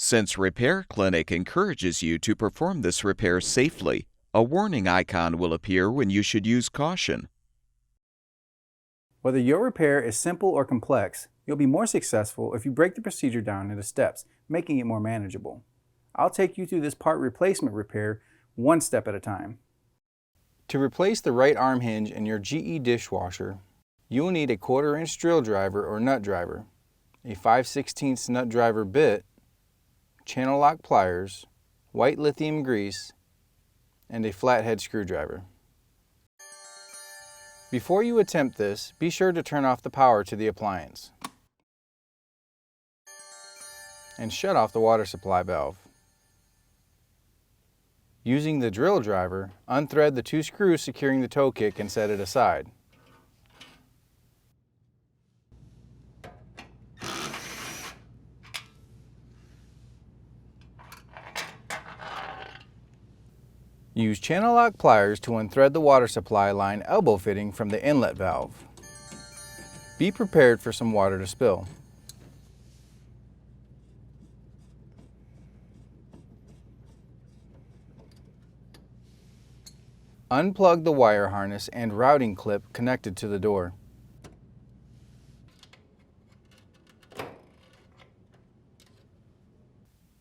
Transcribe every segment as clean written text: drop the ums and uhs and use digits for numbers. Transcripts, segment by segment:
Since Repair Clinic encourages you to perform this repair safely, a warning icon will appear when you should use caution. Whether your repair is simple or complex, you'll be more successful if you break the procedure down into steps, making it more manageable. I'll take you through this part replacement repair one step at a time. To replace the right arm hinge in your GE dishwasher, you will need a 1/4 inch drill driver or nut driver, a 5/16 nut driver bit, channel lock pliers, white lithium grease, and a flathead screwdriver. Before you attempt this, be sure to turn off the power to the appliance and shut off the water supply valve. Using the drill driver, unthread the 2 screws securing the toe kick and set it aside. Use channel lock pliers to unthread the water supply line elbow fitting from the inlet valve. Be prepared for some water to spill. Unplug the wire harness and routing clip connected to the door.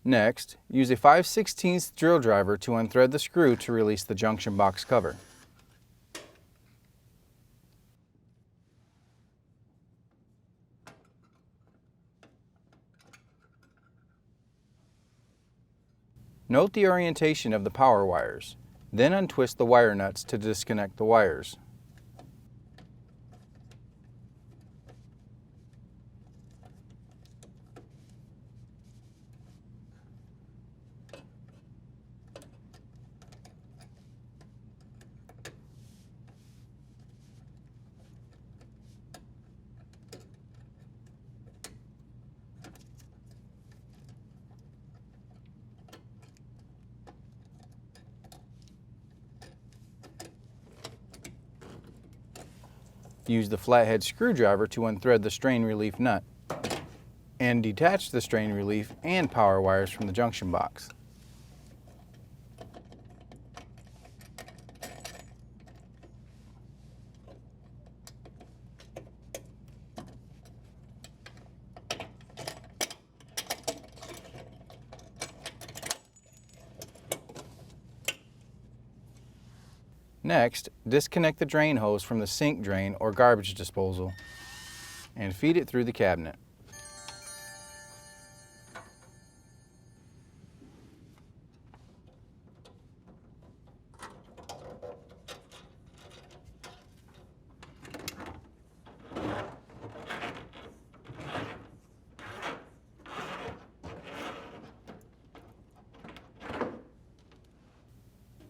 Next, use a 5/16 drill driver to unthread the screw to release the junction box cover. Note the orientation of the power wires, then untwist the wire nuts to disconnect the wires. Use the flathead screwdriver to unthread the strain relief nut and detach the strain relief and power wires from the junction box. Next, disconnect the drain hose from the sink drain or garbage disposal and feed it through the cabinet.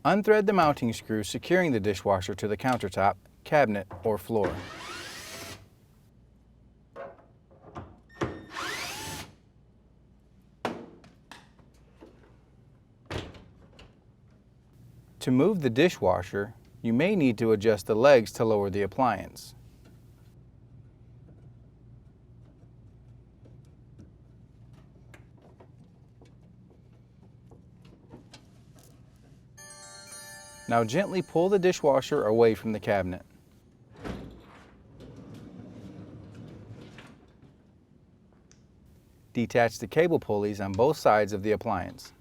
Unthread the mounting screw securing the dishwasher to the countertop, cabinet, or floor. To move the dishwasher, you may need to adjust the legs to lower the appliance. Now gently pull the dishwasher away from the cabinet. Detach the cable pulleys on both sides of the appliance.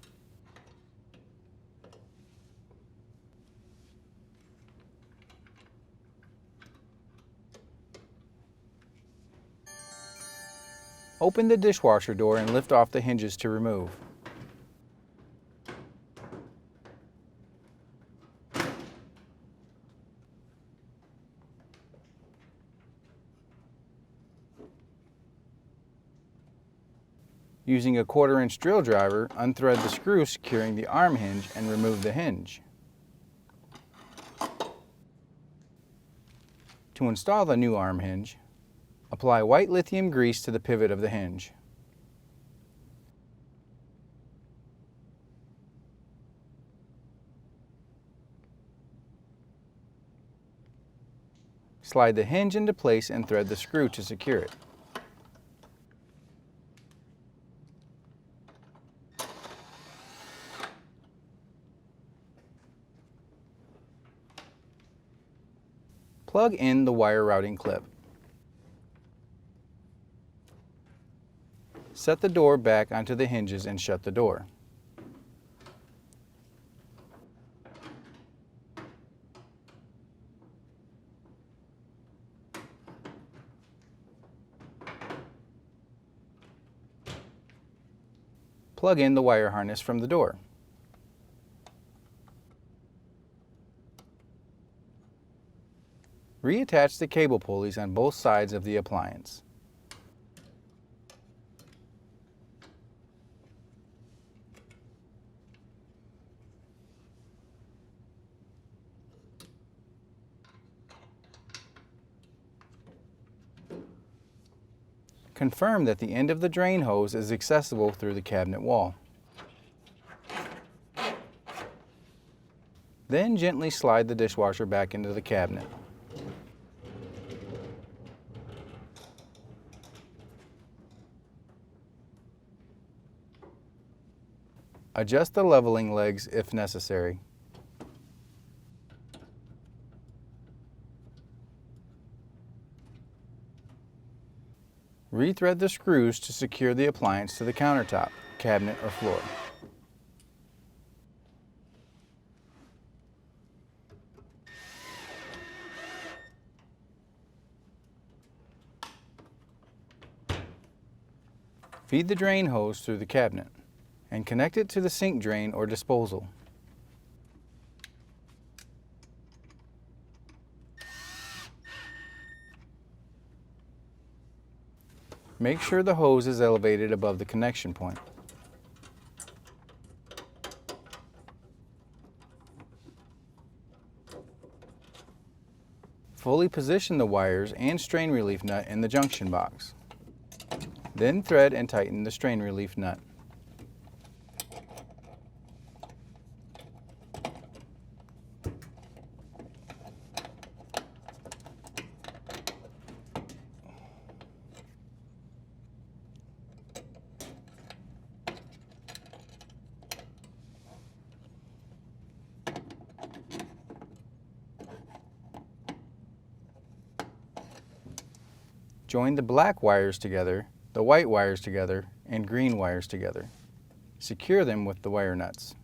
Open the dishwasher door and lift off the hinges to remove. Using a 1/4 inch drill driver, unthread the screw securing the arm hinge and remove the hinge. To install the new arm hinge, apply white lithium grease to the pivot of the hinge. Slide the hinge into place and thread the screw to secure it. Plug in the wire routing clip. Set the door back onto the hinges and shut the door. Plug in the wire harness from the door. Reattach the cable pulleys on both sides of the appliance. Confirm that the end of the drain hose is accessible through the cabinet wall. Then gently slide the dishwasher back into the cabinet. Adjust the leveling legs if necessary. Rethread the screws to secure the appliance to the countertop, cabinet, or floor. Feed the drain hose through the cabinet and connect it to the sink drain or disposal. Make sure the hose is elevated above the connection point. Fully position the wires and strain relief nut in the junction box. Then thread and tighten the strain relief nut. Join the black wires together, the white wires together, and green wires together. Secure them with the wire nuts.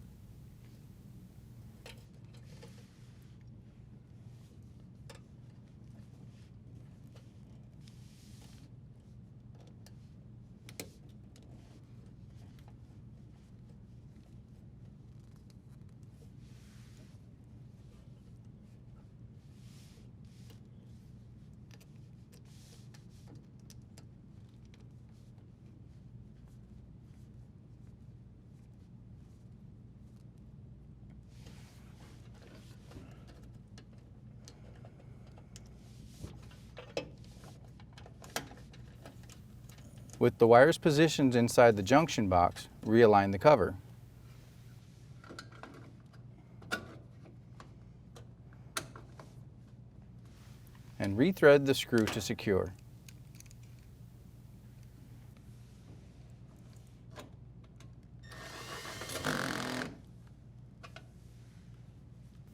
With the wires positioned inside the junction box, realign the cover. And rethread the screw to secure.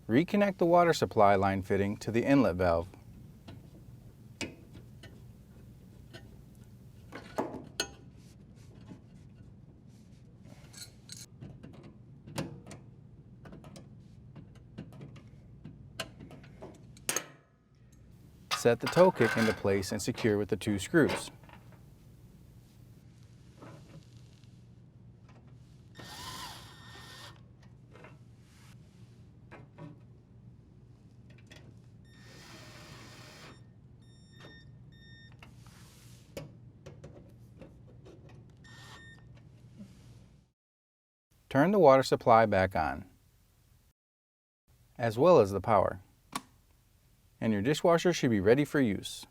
Reconnect the water supply line fitting to the inlet valve. Set the toe kick into place and secure with the 2 screws. Turn the water supply back on, as well as the power, and your dishwasher should be ready for use.